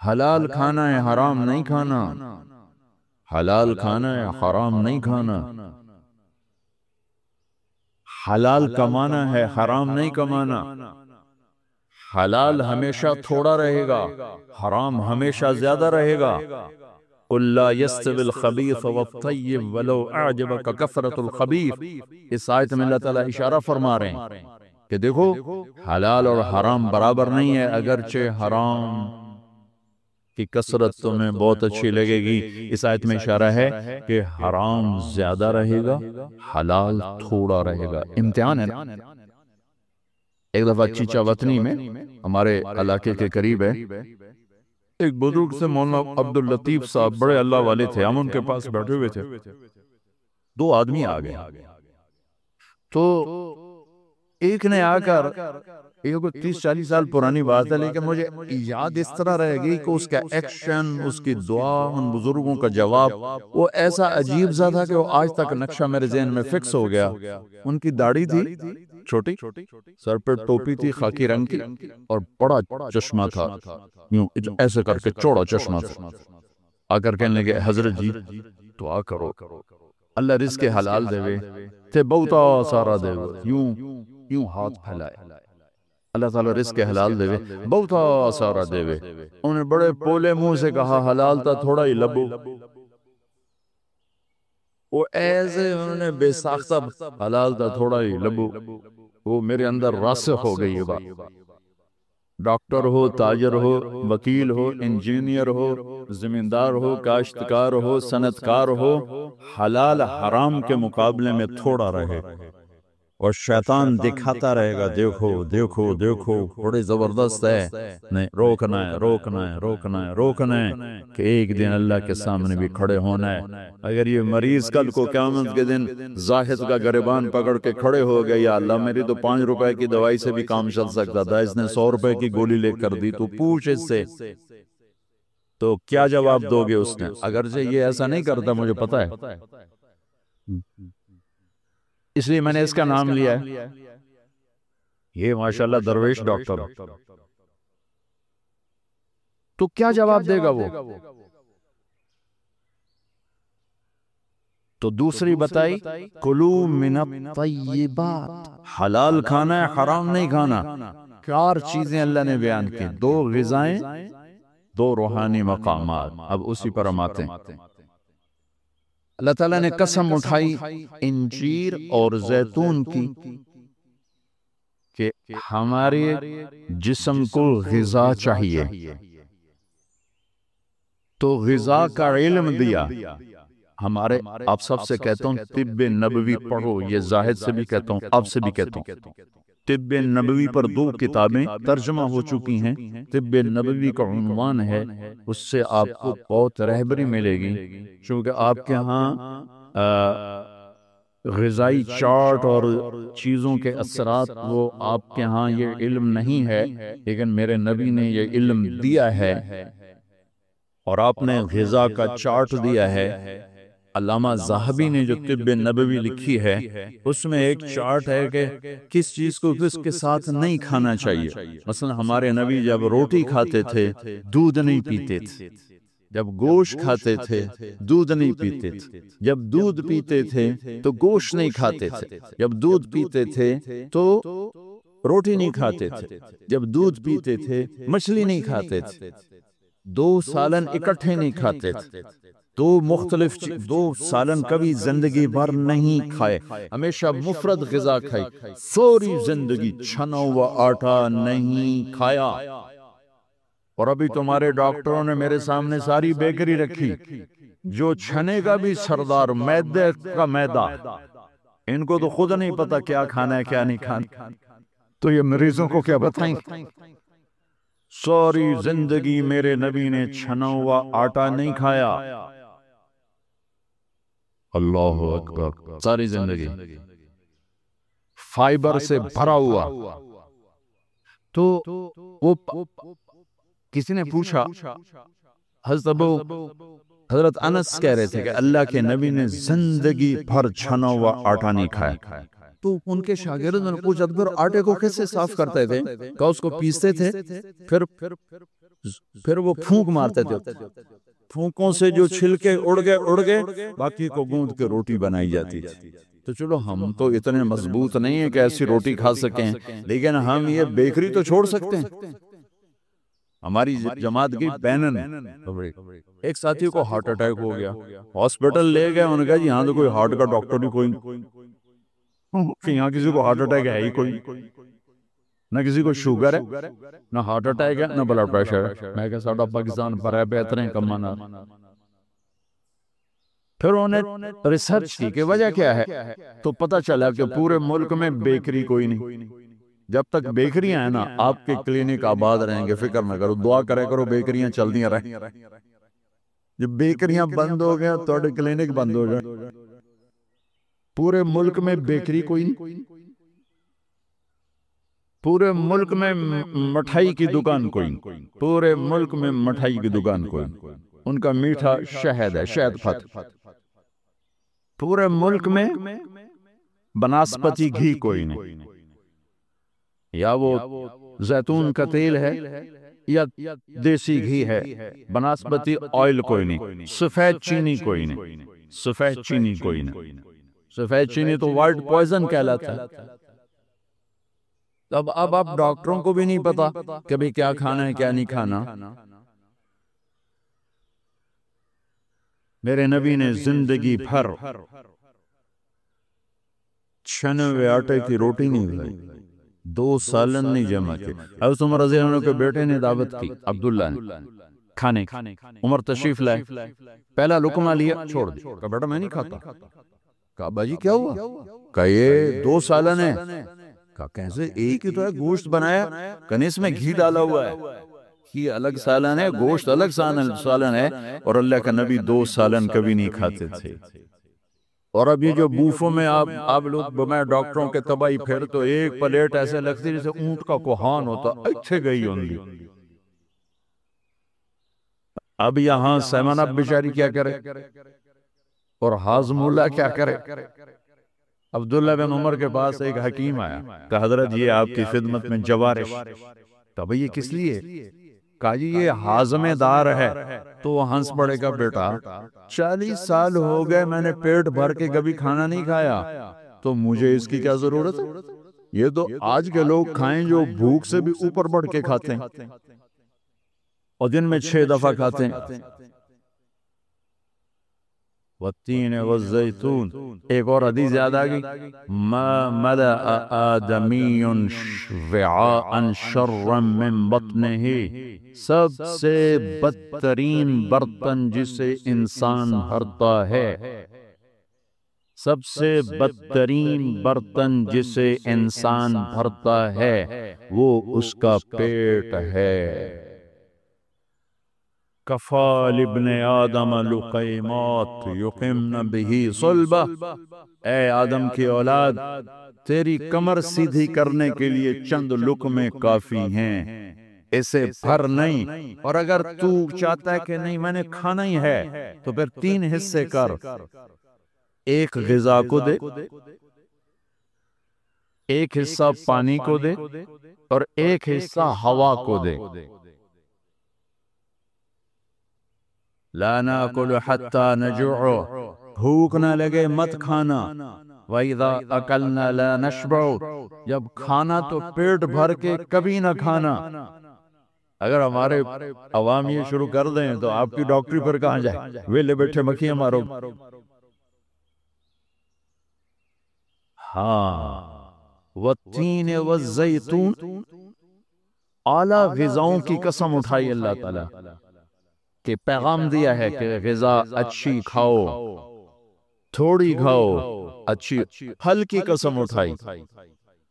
حلال کھانا ہے، حرام نہیں کھانا، حلال کھانا ہے، حرام نہیں کھانا، حلال کمانا ہے، حرام نہیں کمانا، حلال ہمیشہ تھوڑا رہے گا، حرام ہمیشہ زیادہ رہے گا۔ قُلْ لَا يَسْتَوِي الْخَبِيثُ وَالطَّيِّبُ وَلَوْ أَعْجَبَكَ كَثْرَةُ الْخَبِيثِ۔ اس آیت میں اللہ تعالیٰ اشارہ فرما رہے ہیں کہ دیکھو حلال اور حرام برابر نہیں ہے، اگرچہ حرام کی کثرت تمہیں بہت اچھی لگے گی۔ اس آیت میں اشارہ ہے کہ حرام زیادہ رہے گا، حلال تھوڑا رہے گا۔ امتحان ہے نا۔ ایک دفعہ چیچا وطنی میں ہمارے علاقے کے قریب ہے، ایک بزرگ سے مولانا عبداللطیف صاحب بڑے اللہ والے تھے، ہم ان کے پاس بیٹھے ہوئے تھے، دو آدمی آ گئے، تو ایک نے آ کر، یہ کوئی 30-40 سال پرانی بات ہے لیکن مجھے یاد اس طرح رہ گئی کہ اس کا ایکشن، اس کی دعا، ان بزرگوں کا جواب وہ ایسا عجیب سا تھا کہ وہ آج تک نقشہ میرے ذہن میں فکس ہو گیا۔ ان کی داڑھی تھی چھوٹی، سر پر ٹوپی تھی خاکی رنگ کی، اور بڑا چشمہ تھا، یوں ایسے کر کے چوڑا چشمہ تھا۔ آ کر کہنے لگے حضرت جی دعا کرو اللہ رزق حلال دے وے، تے بہتا سارا دے وے، یوں ہاتھ پھیلائے، اللہ تعالیٰ رزق حلال دے وے، بہتا سارا دے وے۔ انہوں نے بڑے پولے منہ سے کہا حلال تا تھوڑا ہی لبو، وہ ایسے انہوں نے بے ساختہ حلال تا تھوڑا ہی لبو، وہ میرے اندر راسخ ہو گئی یہ بات۔ ڈاکٹر ہو، تاجر ہو، وکیل ہو، انجینئر ہو، زمیندار ہو، کاشتکار ہو، صنعتکار ہو، حلال حرام کے مقابلے میں تھوڑا رہے، اور شیطان دکھاتا رہے گا دیکھو دیکھو دیکھو بڑے زبردست ہے، نہیں روکنا ہے روکنا ہے روکنا ہے روکنا ہے، کہ ایک دن اللہ کے سامنے بھی کھڑے ہونا ہے۔ اگر یہ مریض کل کو قیامت کے دن زاہد کا گریبان پکڑ کے کھڑے ہو گئے، یا اللہ میری تو 5 روپے کی دوائی سے بھی کام چل سکتا تھا، اس نے 100 روپے کی گولی لے کر دی، تو پوچھ اس سے تو کیا جواب دو گے اس نے؟ اگرچہ یہ ایسا نہیں کرتا مجھے پتا ہے، اس لیے میں نے اس کا نام لیا ہے، یہ ماشاءاللہ درویش ڈاکٹر۔ تو کیا جواب دے گا وہ؟ تو دوسری بتائی کلو من الطیبات، حلال کھانا ہے حرام نہیں کھانا۔ 4 چیزیں اللہ نے بیان کی، 2 غذائیں، 2 روحانی مقامات۔ اب اسی پر ہم آتے ہیں۔ اللہ تعالیٰ نے قسم اٹھائی انجیر اور زیتون کی کہ ہمارے جسم کو غذا چاہیے، تو غذا کا علم دیا۔ ہمارے آپ سب سے کہتا ہوں طب نبوی پڑھو، یہ زاہد سے بھی کہتا ہوں، آپ سے بھی کہتا ہوں، طب نبوی پر 2 کتابیں ترجمہ ہو چکی ہیں۔ طب نبوی کا عنوان ہے، اس سے آپ کو بہت رہبری ملے گی، چونکہ آپ کے ہاں غذائی چارٹ اور چیزوں کے اثرات وہ آپ کے ہاں یہ علم نہیں ہے، لیکن میرے نبی نے یہ علم دیا ہے، اور آپ نے غذا کا چارٹ دیا ہے۔ علامہ ذہبی نے جو طب نبوی لکھی ہے، اس میں ایک چارٹ ہے کہ کس چیز کو کس کے ساتھ نہیں کھانا چاہیے۔ مثلا ہمارے نبی جب روٹی کھاتے تھے دودھ نہیں پیتے تھے، جب گوشت کھاتے تھے دودھ نہیں پیتے تھے، جب دودھ پیتے تھے تو گوشت نہیں کھاتے تھے، جب دودھ پیتے تھے تو روٹی نہیں کھاتے تھے، جب دودھ پیتے تھے مچھلی نہیں کھاتے تھے، 2 سالن اکٹھے نہیں کھاتے تھے، 2 سالن کبھی زندگی بھر نہیں کھائے، ہمیشہ مفرد غذا کھائی، سوری زندگی چھنا ہوا آٹا نہیں کھایا۔ اور ابھی تمہارے ڈاکٹروں نے میرے سامنے ساری بیکری رکھی، جو چھنے کا بھی سردار، میدے کا میدا، ان کو تو خود نہیں پتا کیا کھانا ہے کیا نہیں کھانا، تو یہ مریضوں کو کیا بتائیں؟ ساری زندگی میرے نبی نے چھنا ہوا آٹا نہیں کھایا، اللہ اکبر، ساری زندگی فائبر سے بھرا ہوا۔ تو وہ کسی نے پوچھا، حضرت انس کہہ رہے تھے کہ اللہ کے نبی نے زندگی بھر چھنا ہوا آٹا نہیں کھایا۔ تو ان کے شاگردوں نے پوچھا پھر آٹے کو کیسے صاف کرتے تھے؟ کہا اس کو پیستے تھے، پھر پھر وہ پھونک مارتے تھے، پھونکوں سے جو چھلکے اڑ گئے باقی کو گوندھ کے روٹی بنائی جاتی تھی۔ تو چلو ہم تو اتنے مضبوط نہیں ہیں کہ ایسی روٹی کھا سکیں، لیکن ہم یہ بیکری تو چھوڑ سکتے ہیں۔ ہماری جماعت کی بینن ایک ساتھی کو ہارٹ اٹیک ہو گیا، ہاسپٹل لے گئے، انہوں نے کہا جی یہاں تو کوئی ہارٹ کا ڈاکٹر ہی کوئی نہیں، یہاں کسی کو ہارٹ اٹیک ہے ہی کوئی، نہ کسی کو شوگر ہے، نہ ہارٹ اٹیک ہے، نہ بلڈ پریشر ہے۔ میں کہا ساڈا پاکستان پر ہے بہترین کمانا۔ پھر انہوں نے ریسرچ کی کہ وجہ کیا ہے، تو پتہ چلا کہ پورے ملک میں بیکری کوئی نہیں۔ جب تک بیکریاں ہیں نا آپ کے کلینک آباد رہیں گے، فکر نہ کرو، دعا کرے کرو بیکریاں چلدیاں رہیں۔ جب بیکریاں بند ہو گیا تو کلینک بند ہو جائے۔ پورے ملک میں بیکری کوئی نہیں، پورے ملک میں مٹھائی کی دکان کوئی نہیں، پورے ملک میں مٹھائی کی دکان کوئی نہیں، ان کا میٹھا شہد ہے، شہد پھت۔ پورے ملک میں بناسپتی گھی کوئی نہیں، یا وہ زیتون کا تیل ہے یا دیسی گھی ہے، بناسپتی آئل کوئی نہیں، سفید چینی کوئی نہیں، سفید چینی کوئی نہیں۔ سفید چینی تو وائٹ پوائزن کہلاتا ہے۔ اب آپ ڈاکٹروں کو بھی نہیں پتا کہ بھی کیا کھانا ہے کیا نہیں کھانا۔ میرے نبی نے زندگی بھر 96 آٹے کی روٹی نہیں کھائی، 2 سالن نہیں جمع کی۔ حضرت عمر رضی اللہ عنہ کے بیٹے نے دعوت کی، عبداللہ نے، کھانے کی۔ عمر تشریف لائے، پہلا لقمہ لیا، چھوڑ دی، کہا بیٹا میں نہیں کھاتا۔ کہا باجی کیا ہوا؟ کہا یہ 2 سالن ہے۔ کہا کیسے؟ ایک ہی تو ہے، گوشت بنایا، کہا اس میں گھی ڈالا ہوا ہے، یہ الگ سالن ہے، گوشت الگ سالن ہے، اور اللہ کا نبی 2 سالن کبھی نہیں کھاتے تھے۔ اور اب یہ جو بوفوں میں آپ لوگ میں ڈاکٹروں کے تباہی پھر تو ایک پلیٹ ایسے لگتی جیسے اونٹ کا کوہان ہوتا، اچھے گئی ہوندی۔ اب یہاں سیمانہ بیچاری کیا کرے اور ہاضم اللہ کیا کرے؟ عبداللہ بن عمر کے پاس ایک حکیم آیا، کہا حضرت یہ آپ کی خدمت میں جوارش۔ کہا بھئی یہ کس لیے؟ کہا جی یہ ہاضمے دار ہے۔ تو وہ ہنس پڑے گا، بیٹا 40 سال ہو گئے میں نے پیٹ بھر کے کبھی کھانا نہیں کھایا، تو مجھے اس کی کیا ضرورت ہے؟ یہ تو آج کے لوگ کھائیں جو بھوک سے بھی اوپر بڑھ کے کھاتے ہیں اور دن میں 6 دفعہ کھاتے ہیں۔ والتین والزیتون، ایک اور حدیث یاد آگئی، ما ملأ آدمی وعاء شرا من بطنہ، سب سے بدترین برتن جسے انسان بھرتا ہے، سب سے بدترین برتن جسے انسان بھرتا ہے وہ اس کا پیٹ ہے۔ کفال ابن آدم لقیمات یقمن بہی صلبہ، اے آدم کی اولاد تیری کمر سیدھی کرنے کے لیے چند لقمے کافی ہیں، اسے بھر نہیں۔ اور اگر تو چاہتا ہے کہ نہیں میں نے کھانا ہی ہے تو پھر 3 حصے کر، ایک غذا کو دے، ایک حصہ پانی کو دے، اور ایک حصہ ہوا کو دے۔ لا ناکل حتی نجوع، بھوک نہ لگے مت کھانا۔ وَإِذَا أَكَلْنَا لَا نَشْبَعُ، جب کھانا تو پیٹ بھر کے کبھی نہ کھانا۔ اگر ہمارے عوام یہ شروع کر دیں تو آپ کی ڈاکٹری پر کہاں جائے، ویلے بیٹھے مکھیاں مارو۔ ہاں والتین والزیتون، اعلیٰ غذاؤں کی قسم اٹھائی اللہ تعالیٰ کہ پیغام دیا ہے کہ غذا اچھی کھاؤ، تھوڑی کھاؤ، اچھی۔ پھل کی قسم اٹھائی،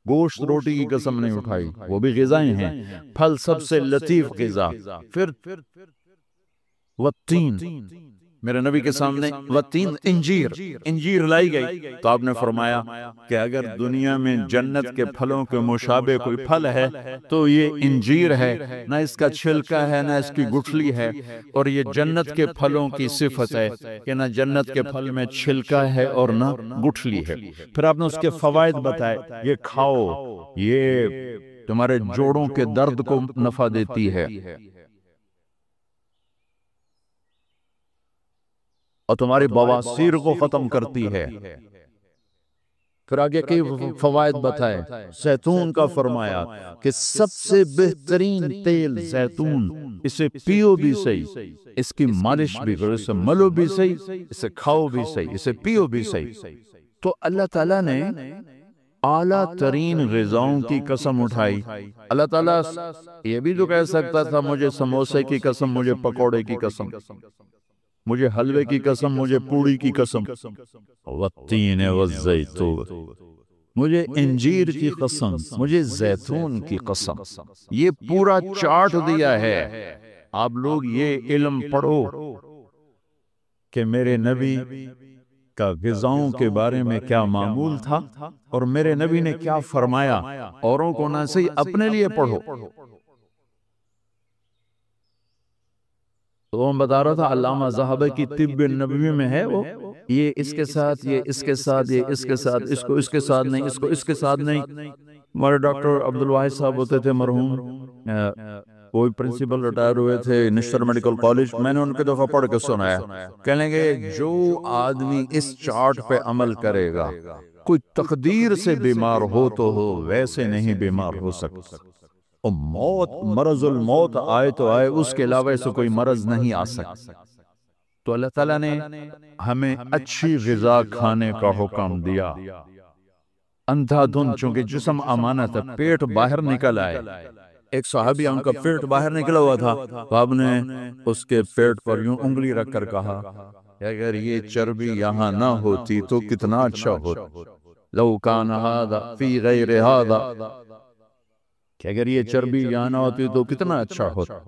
گوشت روٹی کی قسم نہیں اٹھائی، وہ بھی غذائیں ہیں، پھل سب سے لطیف غذا۔ پھر والتین، میرے نبی کے سامنے والتین، انجیر لائی گئی تو آپ نے فرمایا کہ اگر دنیا میں جنت کے پھلوں کے مشابہ کوئی پھل ہے تو یہ انجیر ہے، نہ اس کا چھلکا ہے نہ اس کی گٹھلی ہے، اور یہ جنت کے پھلوں کی صفت ہے کہ نہ جنت کے پھل میں چھلکا ہے اور نہ گٹھلی ہے۔ پھر آپ نے اس کے فوائد بتائے، یہ کھاؤ، یہ تمہارے جوڑوں کے درد کو نفع دیتی ہے، اور تمہاری بواسیر کو ختم کرتی ہے۔ پھر آگے کی فوائد بتائے، زیتون کا فرمایا کہ سب سے بہترین تیل زیتون، اسے پیو بھی صحیح، اس کی مالش بھی کرو، اسے ملو بھی صحیح، اسے کھاؤ بھی صحیح، اسے پیو بھی صحیح۔ تو اللہ تعالیٰ نے اعلیٰ ترین غذاؤں کی قسم اٹھائی۔ اللہ تعالیٰ یہ بھی تو کہہ سکتا تھا مجھے سموسے کی قسم، مجھے پکوڑے کی قسم، مجھے حلوے کی قسم، مجھے پوڑی کی قسم، والتین والزیتون، مجھے انجیر کی قسم، مجھے زیتون کی قسم۔ یہ پورا چارٹ دیا ہے۔ آپ لوگ یہ علم پڑھو کہ میرے نبی کا غذاؤں کے بارے میں کیا معمول تھا اور میرے نبی نے کیا فرمایا، اوروں کو نہ صحیح اپنے لیے پڑھو۔ تو میں بتا رہا تھا علامہ ذہبی کی طب نبوی میں ہے وہ، یہ اس کے ساتھ، یہ اس کے ساتھ، یہ اس کے ساتھ، اس کو اس کے ساتھ نہیں، اس کو اس کے ساتھ نہیں۔ ہمارے ڈاکٹر عبدالواحد صاحب ہوتے تھے مرحوم، وہ پرنسپل ریٹائر ہوئے تھے نشتر میڈیکل کالج، میں نے ان کے دفعہ پڑھ کے سنایا، کہنے گے جو آدمی اس چارٹ پہ عمل کرے گا، کوئی تقدیر سے بیمار ہو تو ہو، ویسے نہیں بیمار ہو سکتا۔ اور موت، مرض الموت آئے تو آئے، اس کے علاوہ سے کوئی مرض نہیں آ سکتا۔ تو اللہ تعالیٰ نے ہمیں اچھی غذا کھانے کا حکم دیا۔ اندھا دھن، چونکہ جسم امانت ہے، پیٹ باہر نکل آئے۔ ایک صحابی ان کا پیٹ باہر نکلا ہوا تھا، تو آپ نے اس کے پیٹ پر یوں انگلی رکھ کر کہا کہ اگر یہ چربی یہاں نہ ہوتی تو کتنا اچھا ہوتا، لو کان ھذا فی غیر ھذا، کہ اگر یہ چربی یہاں نہ ہوتی تو کتنا اچھا ہوتا۔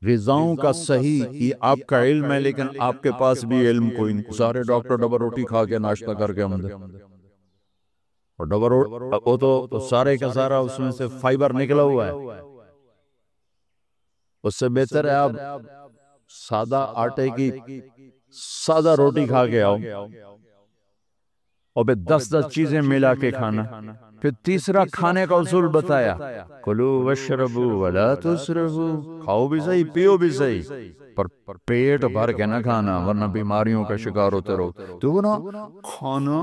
غذاؤں کا صحیح یہ آپ کا علم ہے، لیکن آپ کے پاس بھی علم کوئی نہیں۔ سارے ڈاکٹر ڈبل روٹی کھا کے ناشتہ کر کے آمدے، اور ڈبل وہ تو سارے کا سارا اس میں سے فائبر نکلا ہوا ہے۔ اس سے بہتر ہے آپ سادہ آٹے کی سادہ روٹی کھا کے آؤ، اور پھر 10 چیزیں ملا کے کھانا۔ پھر تیسرا کھانے کا اصول بتایا، کلوا واشربوا ولا تسرفوا، کھاؤ بھی صحیح، پیو بھی صحیح، پر پیٹ بھر کے نہ کھانا، ورنہ بیماریوں کا شکار ہوتے رہو۔ تو نا کھانا،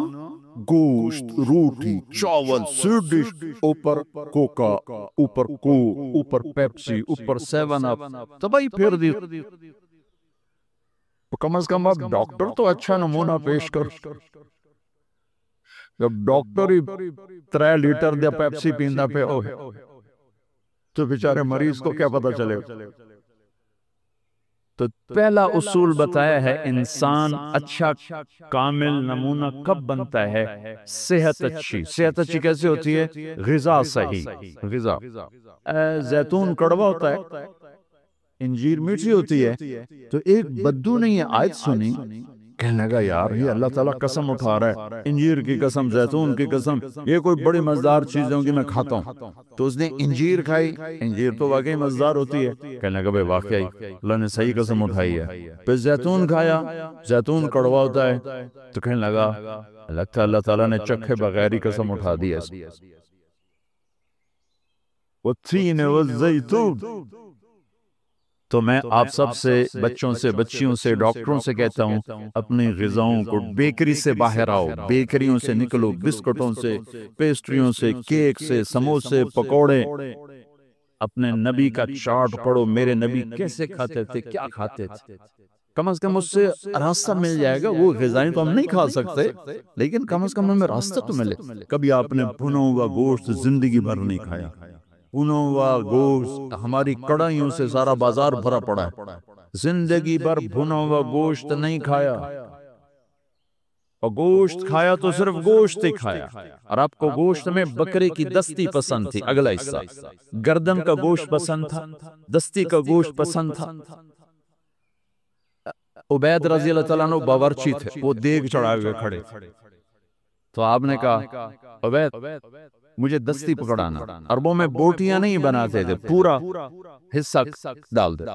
گوشت، روٹی، چاول، سویٹ ڈش، اوپر کوکا، اوپر کوک، اوپر پیپسی، اوپر 7 اپ، تباہی پھیر دی۔ کم از کم آپ ڈاکٹر تو اچھا نمونہ پیش کر۔ جب ڈاکٹر ہی 3 لیٹر دیا پیپسی پیندا پہ ہو تو بیچارے مریض کو کیا پتا چلے۔ تو پہلا اصول بتایا ہے، انسان اچھا کامل نمونہ کب بنتا ہے؟ صحت اچھی۔ صحت اچھی کیسے ہوتی ہے؟ غذا صحیح۔ غذا، زیتون کڑوا ہوتا ہے، انجیر میٹھی ہوتی ہے۔ تو ایک بدو نے یہ آیت سنی، کہنے لگا یار یہ اللہ تعالیٰ قسم اٹھا رہا ہے، انجیر کی قسم، زیتون کی قسم، یہ کوئی بڑی مزدار چیز ہوگی میں کھاتا ہوں۔ تو اس نے انجیر کھائی، انجیر تو واقعی مزدار ہوتی ہے، کہنے لگا بھئی واقعی اللہ نے صحیح قسم اٹھائی ہے۔ پھر زیتون کھایا، زیتون کڑوا ہوتا ہے، تو کہنے لگا لگتا ہے اللہ تعالیٰ نے چکھے بغیر ہی قسم اٹھا دی ہے۔ والتین والزیتون۔ تو میں آپ سب سے، بچوں سے، بچیوں سے، ڈاکٹروں سے کہتا ہوں، اپنی غذاؤں کو بیکری سے باہر آؤ، بیکریوں سے نکلو، بسکٹوں سے، پیسٹریوں سے، کیک سے، سموسے، پکوڑے۔ اپنے نبی کا چارٹ پڑھو، میرے نبی کیسے کھاتے تھے، کیا کھاتے تھے۔ کم از کم اس سے راستہ مل جائے گا۔ وہ غذائیں تو ہم نہیں کھا سکتے، لیکن کم از کم ہمیں راستہ تو ملے۔ کبھی آپ نے بھنا ہوا گوشت زندگی بھر نہیں کھایا، بھنا ہوا گوشت، ہماری کڑھائیوں سے سارا بازار بھرا پڑا ہے، زندگی بھر بھنا ہوا گوشت نہیں کھایا، اور گوشت کھایا تو صرف گوشت ہی کھایا۔ اور آپ کو گوشت میں بکرے کی دستی پسند تھی، اگلا حصہ گردن کا گوشت پسند تھا، دستی کا گوشت پسند تھا۔ عبید رضی اللہ تعالیٰ عنہ باورچی تھے، وہ دیگ چڑھائے ہوئے کھڑے، تو آپ نے کہا عبید مجھے دستی پکڑانا۔ عربوں میں بوٹیاں نہیں بناتے تھے، پورا حصہ ڈال دے۔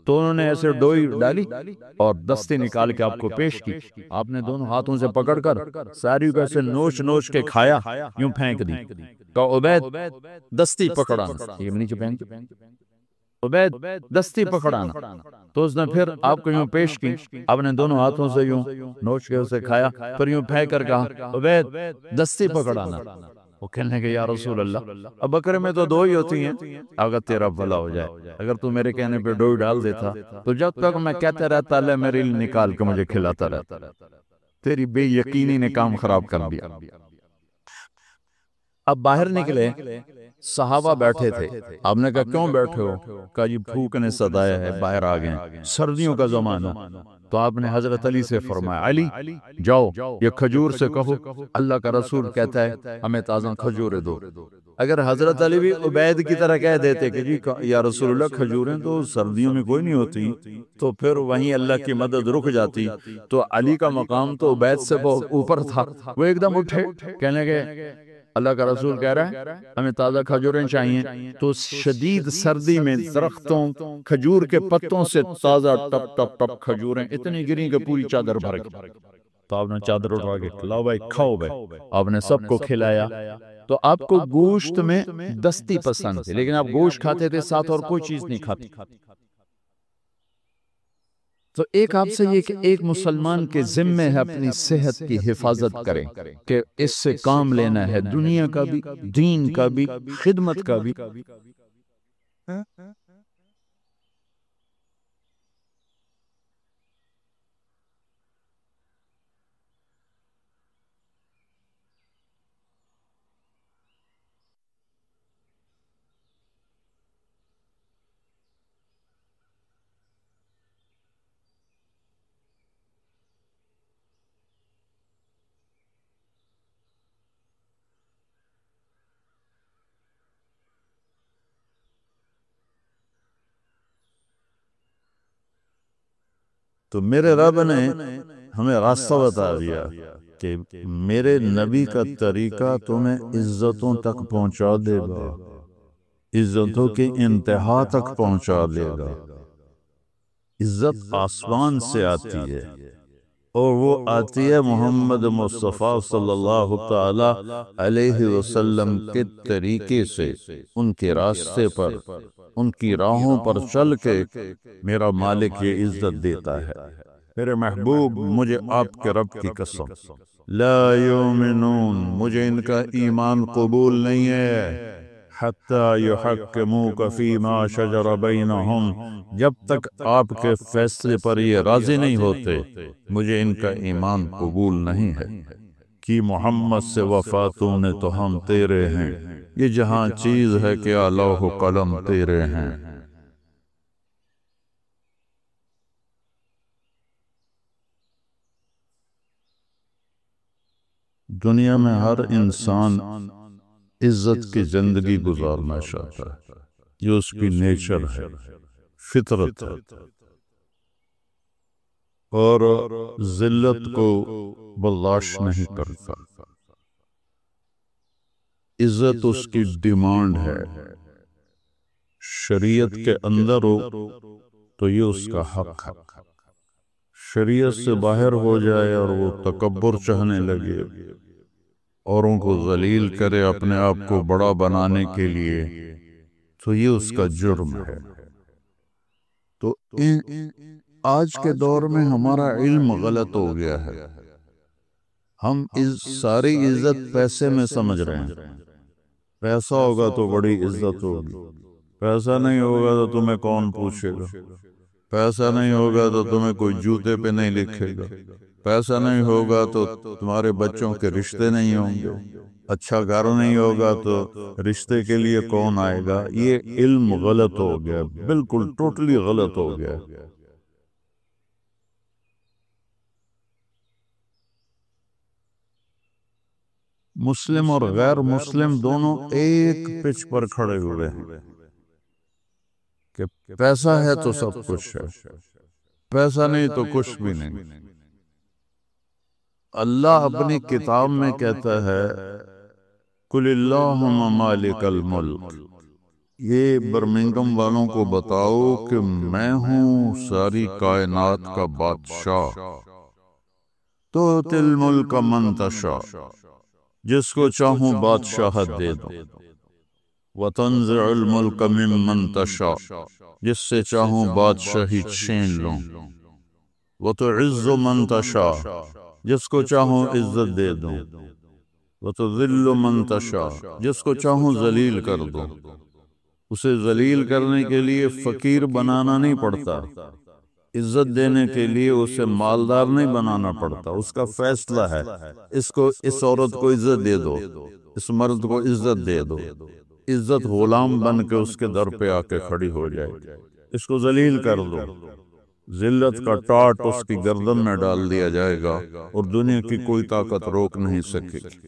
تو انہوں نے ایسے ڈوئی ڈالی اور دستی نکال کے آپ کو پیش کی۔ آپ نے دونوں ہاتھوں سے پکڑ کر ساری کو ایسے نوچ نوچ کے کھایا، یوں پھینک دی۔ تو عبید دستی پکڑانا، یہ نیچے پھینک۔ عبید دستی پکڑانا. تو اس نے پھر آپ کو یوں پیش کی, آپ نے دونوں ہاتھوں سے یوں نوچ کے اسے کھایا, پھر یوں پھینک کر کہا عبید دستی پکڑانا. وہ کہنے کہ یا رسول اللہ, اب بکرے میں تو دو ہی ہوتی ہیں, اگر تیرا بھلا ہو جائے, اگر تو میرے کہنے پہ دو ہی ڈال دیتا تو جب تک میں کہتا رہتا اللہ میرے لیے نکال کے مجھے کھلاتا رہتا. تیری بے یقینی نے کام خراب کر دیا. اب باہر نکلے, صحابہ بیٹھے تھے. آپ نے کہا کیوں بیٹھے ہو؟ کہا جی بھوک نے ستایا ہے, باہر آ گئے, سردیوں کا زمانہ. تو آپ نے حضرت علی سے فرمایا علی جاؤ یہ کھجور سے کہو اللہ کا رسول کہتا ہے ہمیں تازہ کھجوریں دو. اگر حضرت علی بھی عبید کی طرح کہہ دیتے کہ جی یا رسول اللہ کھجوریں تو سردیوں میں کوئی نہیں ہوتی, تو پھر وہیں اللہ کی مدد رک جاتی. تو علی کا مقام تو عبید سے بہت اوپر تھا. وہ ایک دم اٹھے, کہنے کے اللہ کا رسول کہہ رہا ہے ہمیں تازہ کھجوریں چاہیے. تو شدید سردی میں درختوں کھجور کے پتوں سے تازہ ٹپ ٹپ ٹپ کھجوریں اتنی گری کہ پوری چادر بھر گئی. تو آپ نے چادر اٹھا کے کھلاؤ بھائی کھاؤ بھائی, آپ نے سب کو کھلایا. تو آپ کو گوشت میں دستی پسند تھی, لیکن آپ گوشت کھاتے تھے ساتھ اور کوئی چیز نہیں کھاتے. تو ایک آپ سے یہ کہ ایک مسلمان کے ذمہ ہے اپنی صحت کی حفاظت کریں, کہ اس سے کام لینا ہے دنیا کا بھی دین کا بھی خدمت کا بھی. تو میرے رب نے ہمیں راستہ بتا دیا کہ میرے نبی کا طریقہ تمہیں عزتوں تک پہنچا دے گا, عزتوں کی انتہا تک پہنچا دے گا. عزت آسمان سے آتی ہے اور وہ آتی ہے محمد مصطفیٰ صلی اللہ تعالی علیہ وسلم کے طریقے سے, ان کے راستے پر, ان کی راہوں پر چل کے میرا مالک یہ عزت دیتا ہے. میرے محبوب مجھے آپ کے رب کی قسم لا یؤمنون, مجھے ان کا ایمان قبول نہیں ہے حتی یحکموک فیما شجر بینہم, جب تک آپ کے فیصلے پر یہ راضی نہیں ہوتے مجھے ان کا ایمان قبول نہیں ہے. کہ محمد سے وفاتوں نے تو ہم تیرے ہیں, یہ جہاں چیز ہے کہ لوح و قلم تیرے ہیں. دنیا میں ہر انسان عزت کی زندگی گزارنا چاہتا ہے, یہ اس کی نیچر ہے, فطرت ہے, اور ذلت کو برداشت نہیں کرتا. عزت اس کی ڈیمانڈ ہے, شریعت کے اندر ہو تو یہ اس کا حق ہے. شریعت سے باہر ہو جائے اور وہ تکبر چاہنے لگے, اوروں کو ذلیل کرے اپنے آپ کو بڑا بنانے کے لیے, تو یہ اس کا جرم ہے. تو آج کے دور میں ہمارا علم غلط ہو گیا ہے. ہم ساری عزت پیسے میں سمجھ رہے ہیں. پیسہ ہوگا تو بڑی عزت ہوگی, پیسہ نہیں ہوگا تو تمہیں کون پوچھے گا, پیسہ نہیں ہوگا تو تمہیں کوئی جوتے پہ نہیں لکھے گا, پیسہ نہیں ہوگا تو تمہارے بچوں کے رشتے نہیں ہوں گے, اچھا گھر نہیں ہوگا تو رشتے کے لیے کون آئے گا. یہ علم غلط ہو گیا, بالکل ٹوٹلی غلط ہو گیا. مسلم اور غیر مسلم دونوں ایک پچ پر کھڑے ہوئے ہیں کہ پیسہ ہے تو سب کچھ ہے, پیسہ نہیں تو کچھ بھی نہیں. اللہ اپنی کتاب میں کہتا ہے قُلِ اللَّهُمَّ مَالِكَ الْمُلْكِ, یہ برمنگم والوں کو بتاؤ کہ میں ہوں ساری کائنات کا بادشاہ. تُؤْتِي الْمُلْكَ مَن تَشَاءُ, جس کو چاہوں بادشاہت دے دو, وَتَنزِعُ الْمُلْكَ مِمَّنْ تَشَاءُ جس سے چاہوں بادشاہی چھین لوں، وَتُعِزُّ مَنْ تَشَاءُ جس کو چاہوں عزت دے دوں، وَتُذِلُّ مَنْ تَشَاءُ جس کو چاہوں ذلیل کر دوں۔ اسے ذلیل کرنے کے لیے فقیر بنانا نہیں پڑتا، عزت دینے کے لیے اسے مالدار نہیں بنانا پڑتا، اس کا فیصلہ ہے اس عورت کو عزت دے دو، اس مرد کو عزت دے دو، عزت غلام بن کے اس کے در پہ آ کے کھڑی ہو جائے، اس کو ذلیل کر دو، ذلت کا ٹاٹ اس کی گردن میں ڈال دیا جائے گا اور دنیا کی کوئی طاقت روک نہیں سکے گی۔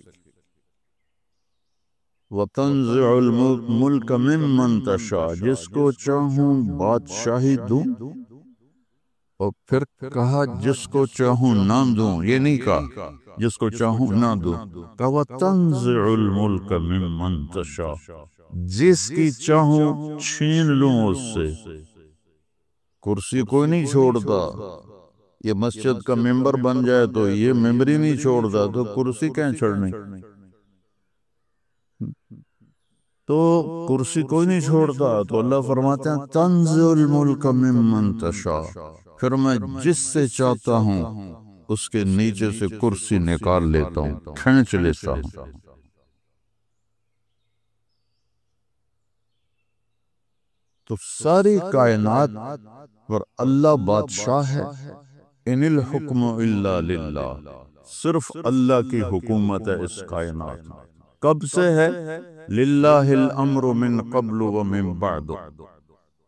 وَتَنزِعُ الْمُلْكَ مِمَّنْ تَشَاءُ جس کو چاہوں بادشاہی دوں، اور پھر کہا جس کو چاہوں نہ دوں، یہ نہیں کہا جس کو چاہوں نہ دوں، کہا وَتَنزِعُ الْمُلْكَ مِمَّنْ تَشَاءُ جس کی چاہوں چھین لوں اس سے۔ کرسی کوئی نہیں چھوڑتا، یہ مسجد کا ممبر بن جائے تو یہ ممبری نہیں چھوڑتا، تو کرسی کہیں چھڑنی؟ تو کرسی کوئی نہیں چھوڑتا، تو اللہ فرماتے ہیں تنزع الملک ممن تشاء، پھر میں جس سے چاہتا ہوں اس کے نیچے سے کرسی نکال لیتا ہوں، کھینچ لیتا ہوں۔ تو ساری کائنات پر اللہ بادشاہ ہے۔ ان الحکم الا للہ، صرف اللہ کی حکومت ہے اس کائنات میں۔ کب سے ہے؟ للہ الامر من قبل ومن بعد،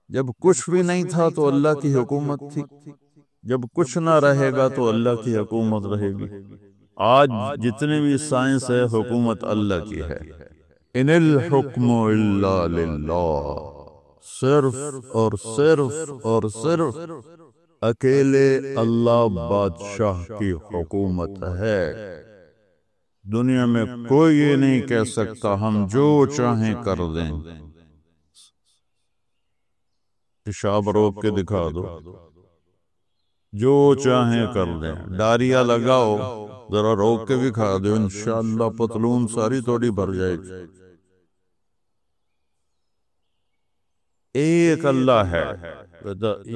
جب کچھ بھی نہیں تھا تو اللہ کی حکومت تھی، جب کچھ نہ رہے گا تو اللہ کی حکومت رہے گی۔ آج جتنے بھی سائنس ہے حکومت اللہ کی ہے۔ ان الحکم الا للہ، صرف اور صرف اور صرف اکیلے اللہ بادشاہ کی حکومت ہے۔ دنیا میں کوئی یہ نہیں کہہ سکتا ہم جو چاہیں کر دیں۔ پیشاب روک کے دکھا دو، جو چاہیں کر دیں، ڈاریا لگاؤ ذرا روک کے بھی کھا دو، انشاءاللہ پتلون ساری تھوڑی بھر جائے گی۔ ایک اللہ ہے،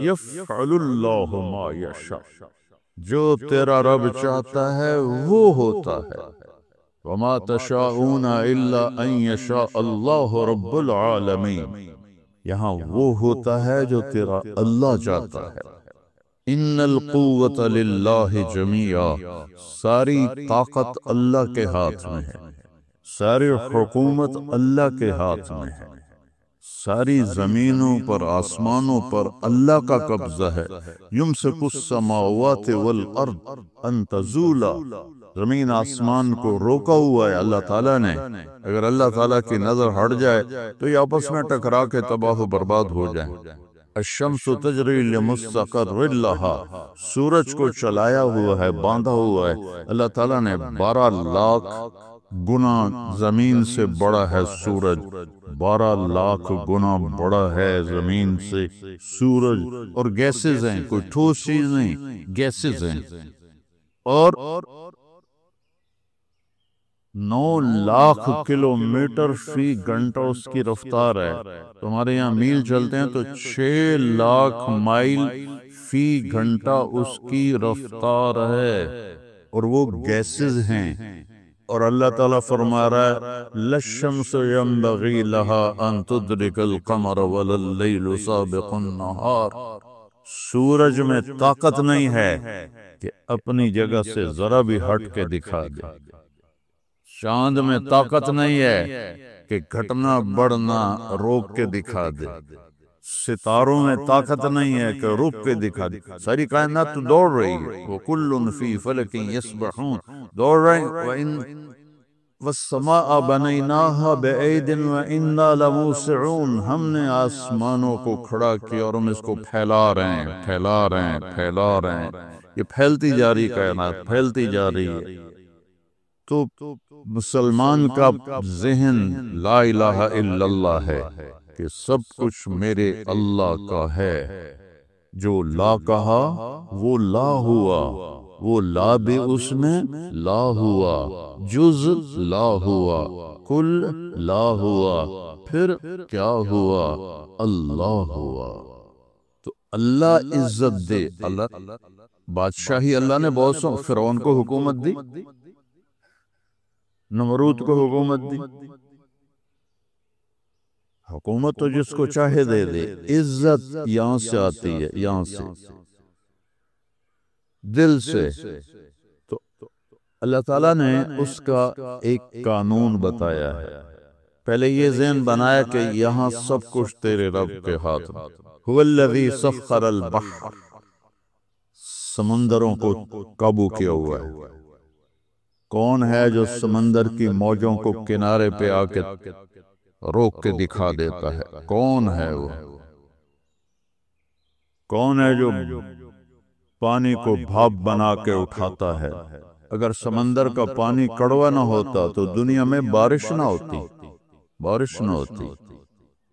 یفعل اللہ ما یشاء، جو تیرا رب چاہتا ہے وہ ہوتا ہے۔ وما تشاءون الا ان یشاء اللہ رب العالمین، یہاں وہ ہوتا ہے جو تیرا اللہ چاہتا ہے۔ ان القوت للہ جمیعا، ساری طاقت اللہ کے ہاتھ میں ہے، ساری حکومت اللہ کے ہاتھ میں ہے، ساری زمینوں پر آسمانوں پر اللہ کا قبضہ ہے۔ یمسک السماوات والارض ان تزولا، زمین آسمان کو روکا ہوا ہے اللہ تعالیٰ نے، اگر اللہ تعالیٰ کی نظر ہٹ جائے تو یہ آپس میں ٹکرا کے تباہ و برباد ہو جائیں۔ الشمس تجری لمستقر لها، سورج کو چلایا ہوا ہے، باندھا ہوا ہے اللہ تعالیٰ نے، 12 لاکھ گنا زمین سے بڑا ہے سورج، 12 لاکھ گنا بڑا ہے زمین سے سورج، اور گیسز ہیں، کوئی ٹھوس چیز نہیں، گیسز ہیں، اور 9 لاکھ کلومیٹر فی گھنٹہ اس کی رفتار ہے۔ تمہارے یہاں میل چلتے ہیں تو 6 لاکھ مائل فی گھنٹہ اس کی رفتار ہے، اور وہ گیسز ہیں۔ اور اللہ تعالیٰ فرما رہا ہے لَلشَّمْسُ يَنبَغِي لَهَا أَن تُدْرِكَ الْقَمَرَ وَلَا اللَّيْلُ سَابِقُ النَّهَارِ، سورج میں طاقت نہیں ہے کہ اپنی جگہ سے ذرا بھی ہٹ کے دکھا دے، چاند میں طاقت نہیں ہے کہ گھٹنا بڑھنا روک کے دکھا دے، ستاروں میں طاقت نہیں ہے کہ رک کے دکھا دے، ساری کائنات تو دوڑ رہی ہے، وَكُلٌّ فِي فَلَكٍ يَسْبَحُونَ، دوڑ رہے ہیں، وَالسَّمَاءَ بَنَيْنَاهَا بِأَيْدٍ وَإِنَّا لَمُوسِعُونَ، ہم نے آسمانوں کو کھڑا کیا اور ہم اس کو پھیلا رہے ہیں، پھیلا رہے ہیں، پھیلا رہے ہیں، یہ پھیلتی جا رہی کائنات، پھیلتی جا رہی ہے۔ تو مسلمان کا ذہن لا الہ الا اللہ ہے کہ سب کچھ میرے اللہ کا ہے، جو لا کہا وہ لا ہوا، وہ لا بھی اس میں لا ہوا، جز لا ہوا، کل لا ہوا، پھر کیا ہوا؟ اللہ ہوا۔ تو اللہ عزت دے، اللہ بادشاہی اللہ نے بہت سو، فرعون کو حکومت دی، نمرود کو حکومت دی، حکومت تو جس کو چاہے دے دے، عزت یہاں سے آتی ہے، یہاں سے، دل سے۔ تو اللہ تعالیٰ نے اس کا ایک قانون بتایا ہے، پہلے یہ ذہن بنایا کہ یہاں سب کچھ تیرے رب کے ہاتھ میں، هو الذی سخر البحر، سمندروں کو قابو کیا ہوا ہے۔ کون ہے جو سمندر کی موجوں کو کنارے پہ آ کے روک کے دکھا دیتا ہے؟ کون ہے وہ؟ کون ہے جو پانی کو بھاپ بنا کے اٹھاتا ہے؟ اگر سمندر کا پانی کڑوا نہ ہوتا تو دنیا میں بارش نہ ہوتی، بارش نہ ہوتی۔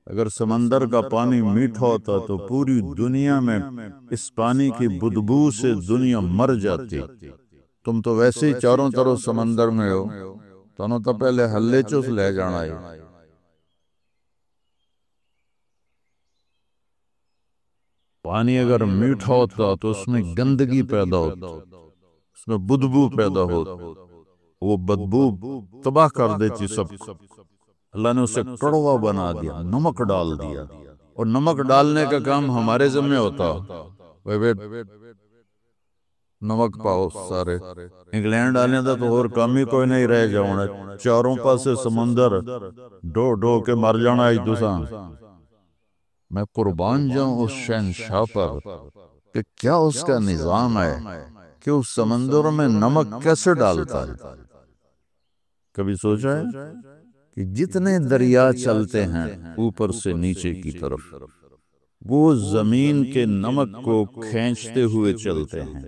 اگر سمندر کا پانی میٹھا ہوتا تو پوری دنیا میں اس پانی کی بدبو سے دنیا مر جاتی۔ تم تو ویسے ہی چاروں طرف سمندر میں ہو، تنوں تو پہلے ہلے چوس لے جانا ہے۔ پانی اگر میٹھا ہوتا تو اس میں گندگی پیدا ہوتی، اس میں بدبو پیدا ہوتی، وہ بدبو تباہ کر دیتی سب کو۔ اللہ نے اسے کڑوا بنا دیا، نمک ڈال دیا، اور نمک ڈالنے کا کام ہمارے ذمہ ہوتا۔ نمک پاؤ سارے انگلینڈ آنے دا تو اور کام ہی کوئی نہیں رہ جاؤنا، چاروں پاسے سمندر ڈو ڈو کے مر جانا ایک دوسرا۔ میں قربان جاؤں اس شہنشاہ پر کہ کیا اس کا نظام ہے کہ اس سمندر میں نمک کیسے ڈالتا ہے۔ کبھی سوچا ہے کہ جتنے دریا چلتے ہیں اوپر سے نیچے کی طرف، وہ زمین کے نمک کو کھینچتے ہوئے چلتے ہیں،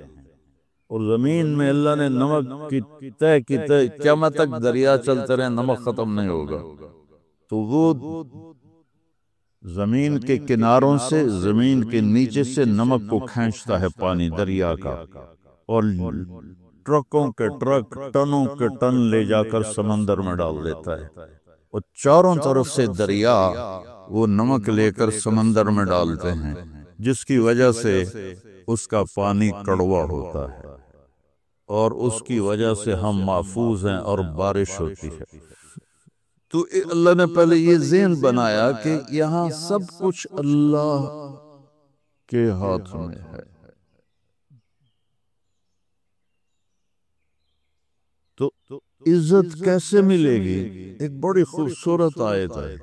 اور زمین میں اللہ نے نمک کی تہ کی تہ قیامت تک دریا چلتے رہے، نمک ختم نہیں ہوگا۔ تو وہ زمین کے کناروں سے، زمین کے نیچے سے نمک کو کھینچتا ہے پانی دریا کا، اور ٹرکوں کے ٹرک، ٹنوں کے ٹن لے جا کر سمندر میں ڈال دیتا ہے، اور چاروں طرف سے دریا وہ نمک لے کر سمندر میں ڈالتے ہیں، جس کی وجہ سے اس کا پانی کڑوا ہوتا ہے، اور اس کی وجہ سے ہم محفوظ ہیں اور بارش ہوتی ہے۔ تو اللہ نے پہلے یہ ذہن بنایا کہ یہاں سب کچھ اللہ کے ہاتھ میں ہے۔ تو عزت کیسے ملے گی؟ ایک بڑی خوبصورت آیت ہے،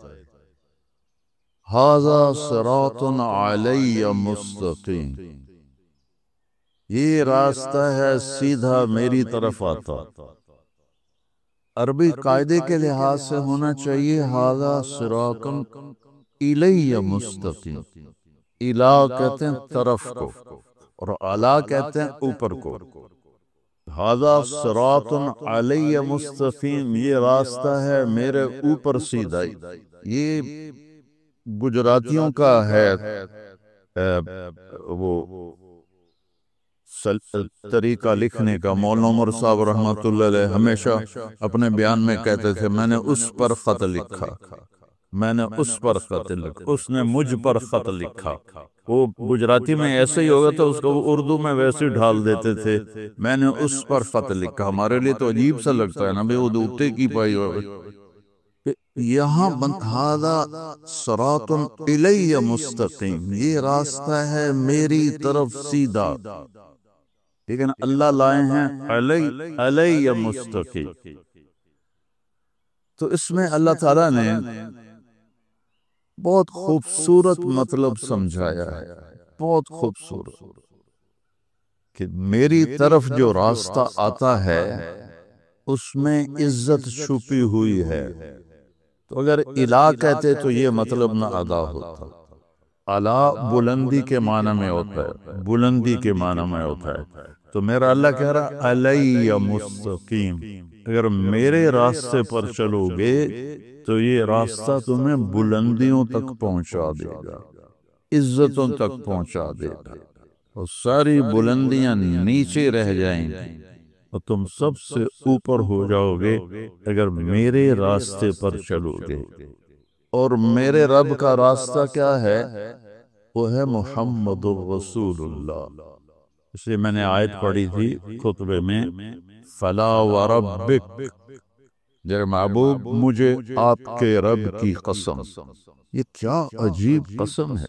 ھذا صراط علی مستقیم، یہ راستہ ہے سیدھا میری طرف آتا۔ عربی قاعدے کے لحاظ سے ہونا چاہیے ھذا صراط الی مستقیم۔ الا کہتے ہیں طرف کو، اور اعلی کہتے ہیں اوپر کو۔ ھذا صراط علی مستقیم، یہ راستہ ہے میرے اوپر سیدھا۔ یہ گجراتیوں کا ہے وہ طریقہ لکھنے کا۔ مولانا عمر صاحب رحمۃ اللہ علیہ ہمیشہ اپنے بیان میں کہتے تھے، میں نے اس پر خط لکھا، میں نے اس پر خط لکھا، اس نے مجھ پر خط لکھا۔ وہ گجراتی میں ایسے ہی ہوگا تو اس کو وہ اردو میں ویسے ڈھال دیتے تھے، میں نے اس پر خط لکھا۔ ہمارے لیے تو عجیب سا لگتا ہے نا بھئی، وہ دوتے کی پائی ہوگی۔ یہاں ھذا صراط الی مستقیم، یہ راستہ ہے میری طرف سیدھا، لیکن اللہ لائے ہیں علی مستقیم۔ تو اس میں اللہ تعالیٰ نے بہت خوبصورت مطلب سمجھایا ہے، بہت خوبصورت، کہ میری طرف جو راستہ آتا ہے اس میں عزت چھپی ہوئی ہے۔ تو اگر الہ کہتے تو یہ مطلب نہ ادا ہوتا۔ اعلیٰ بلندی کے معنی میں ہوتا ہے، بلندی کے معنی میں ہوتا ہے۔ تو میرا اللہ کہہ رہا علی مستقیم، اگر میرے راستے پر چلو گے تو یہ راستہ تمہیں بلندیوں تک پہنچا دے گا، عزتوں تک پہنچا دے گا۔ اور ساری بلندیاں نیچے رہ جائیں گی اور تم سب سے اوپر ہو جاؤ گے اگر میرے راستے پر چلو گے۔ اور میرے رب کا راستہ کیا ہے؟ وہ ہے محمد الرسول اللہ۔ اس لیے میں نے آیت پڑھی تھی خطبے میں، فلا وربک، میرے محبوب مجھے آپ کے رب کی قسم۔ یہ کیا عجیب قسم ہے،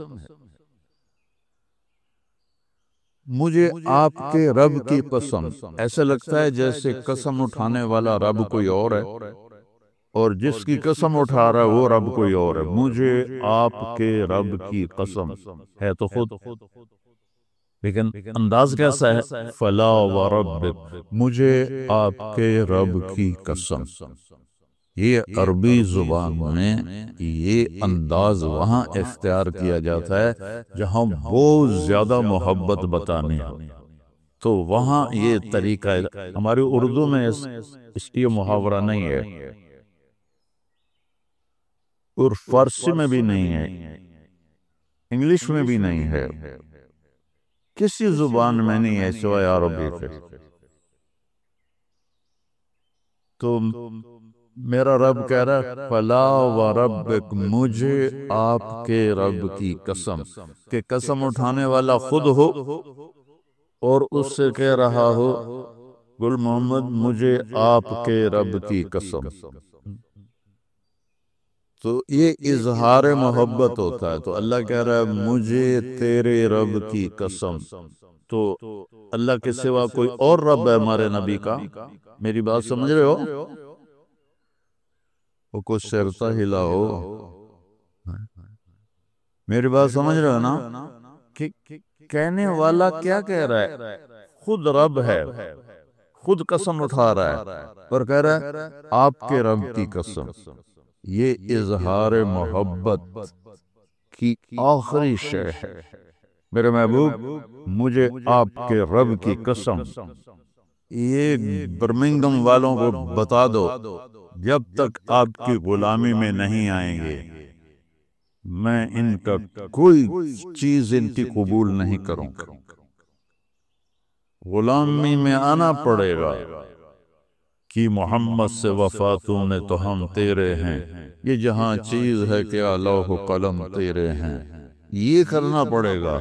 مجھے آپ کے رب کی قسم۔ ایسا لگتا ہے جیسے قسم اٹھانے والا رب کوئی اور ہے اور جس کی قسم اٹھا رہا ہے وہ رب کوئی اور ہے۔ مجھے آپ کے رب کی قسم ہے تو خود، لیکن انداز کیسا ہے؟ فلا وربک، مجھے آپ کے رب کی قسم۔ یہ عربی زبان میں یہ انداز وہاں اختیار کیا جاتا ہے جہاں بہت زیادہ محبت بتانی ہو، تو وہاں یہ طریقہ ہے۔ ہماری اردو میں اس لیے محاورہ نہیں ہے، اور فارسی میں بھی نہیں ہے، انگلش میں بھی نہیں ہے، کسی زبان میں نہیں ہے سوائے عربی کے۔ تو میرا رب کہہ رہا ہے فلا وربک، مجھے آپ کے رب کی قسم، کہ قسم اٹھانے والا خود ہو اور اس سے کہہ رہا ہو گل محمد مجھے آپ کے رب کی قسم۔ تو یہ اظہار محبت ہوتا ہے۔ تو اللہ کہہ رہا ہے مجھے تیرے رب کی قسم۔ تو اللہ کے سوا کوئی اور رب ہے ہمارے نبی کا؟ میری بات سمجھ رہے ہو؟ وہ کچھ سرتا ہلاؤ، میری بات سمجھ رہے ہو نا؟ کہ کہنے والا کیا کہہ رہا ہے؟ خود رب ہے، خود قسم اٹھا رہا ہے اور کہہ رہا ہے آپ کے رب کی قسم۔ یہ اظہار محبت کی آخری شے ہے۔ میرے محبوب مجھے آپ کے رب کی قسم، یہ برمنگم والوں کو بتا دو جب تک آپ کی غلامی میں نہیں آئیں گے میں ان کا کوئی چیز ان کی قبول نہیں کروں گا۔ غلامی میں آنا پڑے گا کہ محمد سے وفاتوں نے تو ہم تیرے ہیں، یہ جہاں چیز ہے کہ لوح و قلم تیرے ہیں، یہ کرنا پڑے گا۔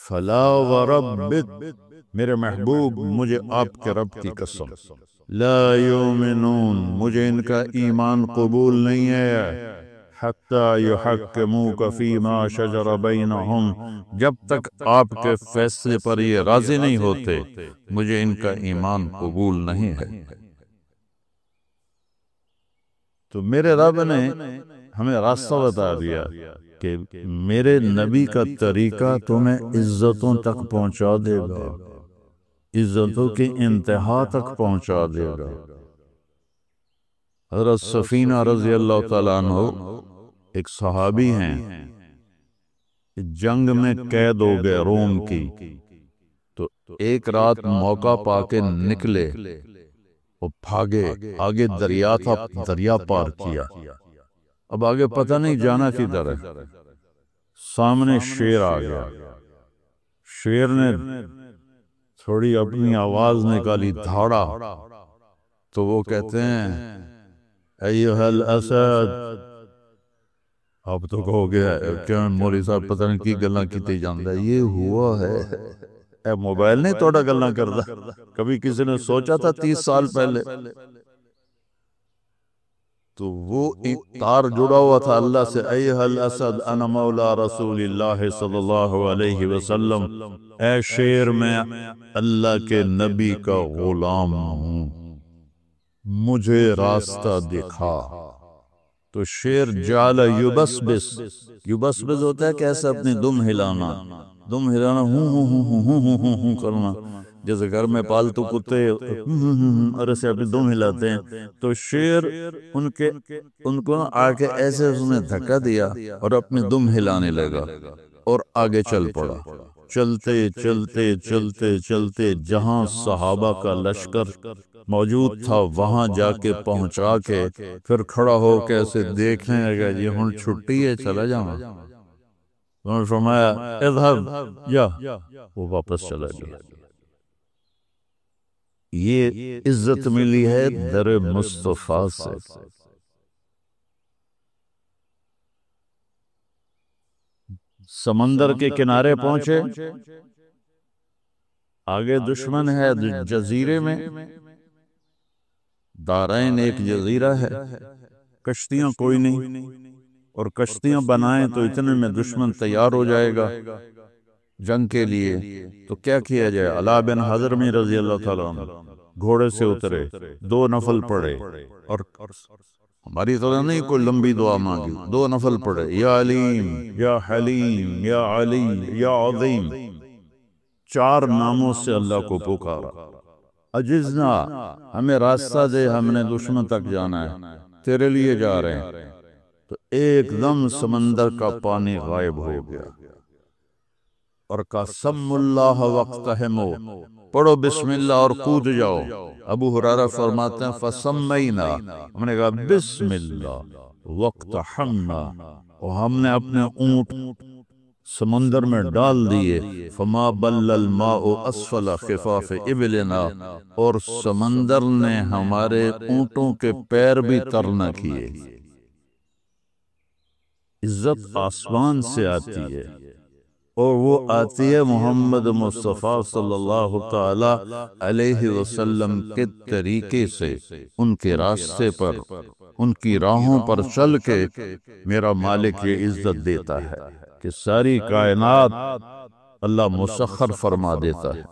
فلا وربک، میرے محبوب مجھے آپ کے رب کی قسم، لا یؤمنون، مجھے ان کا ایمان قبول نہیں ہے، حتی یحکموک فیما شجر بینہم، جب تک آپ کے فیصلے پر یہ راضی نہیں ہوتے مجھے ان کا ایمان قبول نہیں ہے۔ تو میرے رب نے ہمیں راستہ بتا دیا کہ میرے نبی کا طریقہ تمہیں عزتوں تک پہنچا دے گا، عزتوں کی انتہا تک پہنچا دے گا۔ حضرت سفینہ رضی اللہ تعالیٰ عنہ ایک صحابی ہیں، جنگ میں قید ہو گئے روم کی، تو ایک رات موقع پا کے نکلے اور بھاگے، آگے دریا تھا، دریا پار کیا، اب آگے پتہ نہیں جانا کدھر ہے۔ سامنے شیر آ گیا، شیر نے تھوڑی اپنی آواز نکالی، دھاڑا، تو وہ کہتے ہیں ایھا الاسد، اب تو کہو گیا کیا مولی صاحب پتہ نہیں کی گلاں کیتی جاندا ہے، یہ ہوا ہے اے موبائل نہیں توڑا گلاں کردا، کبھی کسی نے سوچا تھا 30 سال پہلے؟ تو وہ ایک تار جڑا ہوا تھا اللہ سے، ایھا الاسد انا مولا رسول اللہ صلی اللہ علیہ وسلم، اے شیر میں اللہ کے نبی کا غلام ہوں، مجھے راستہ دکھا۔ تو شیر جعل یبسبس، یبسبس ہوتا ہے کیسے اپنی دم ہلانا، دم ہلانا ہوں کرنا، جیسے گھر میں پالتو کتے اور ایسے اپنی دم ہلاتے ہیں۔ تو شیر ان کو آ کے ایسے اس نے دھکا دیا اور اپنی دم ہلانے لگا اور آگے چل پڑا۔ چلتے چلتے چلتے چلتے جہاں صحابہ کا لشکر موجود تھا وہاں جا کے پہنچا کے پھر کھڑا ہو کے ایسے دیکھنے لگا، یہ ہن چھٹی ہے چلا جاؤں۔ انہوں نے فرمایا اذهب جا، وہ واپس چلا گیا۔ یہ عزت ملی ہے در مصطفیٰ سے۔ سمندر کے کنارے پہنچے، آگے دشمن ہے جزیرے میں، دارین ایک جزیرہ ہے، کشتیاں کوئی نہیں، اور کشتیاں بنائیں تو اتنے میں دشمن تیار ہو جائے گا جنگ کے لیے، تو کیا کیا جائے؟ علا بن حضرمی رضی اللہ تعالیٰ عنہ گھوڑے سے اترے، 2 نفل پڑھے، اور ہماری طرح نہیں کوئی لمبی دعا مانگی، 2 نفل پڑھے، یا علیم یا حلیم یا علی یا عظیم، 4 ناموں سے اللہ کو پکارا۔ عجزنا، ہمیں راستہ دے، ہم نے دشمن تک جانا ہے، تیرے لیے جا رہے ہیں۔ تو ایک دم سمندر کا پانی غائب ہو گیا، اور کہا سم اللہ وقتہمو، پڑھو بسم اللہ اور کود جاؤ۔ ابو ہریرہ فرماتے ہیں فسمینا، ہم نے کہا بسم اللہ وقتحمنا، اور ہم نے اپنے اونٹ سمندر میں ڈال دیے، فما بل الماء اسفل خفاف ابلنا، اور سمندر نے ہمارے اونٹوں کے پیر بھی تر نہ کیے۔ عزت آسمان سے آتی ہے، اور وہ آتی ہے محمد مصطفیٰ صلی اللہ تعالی علیہ وسلم کے طریقے سے، ان کے راستے پر، ان کی راہوں پر چل کے میرا مالک یہ عزت دیتا ہے کہ ساری کائنات اللہ مسخر فرما دیتا ہے۔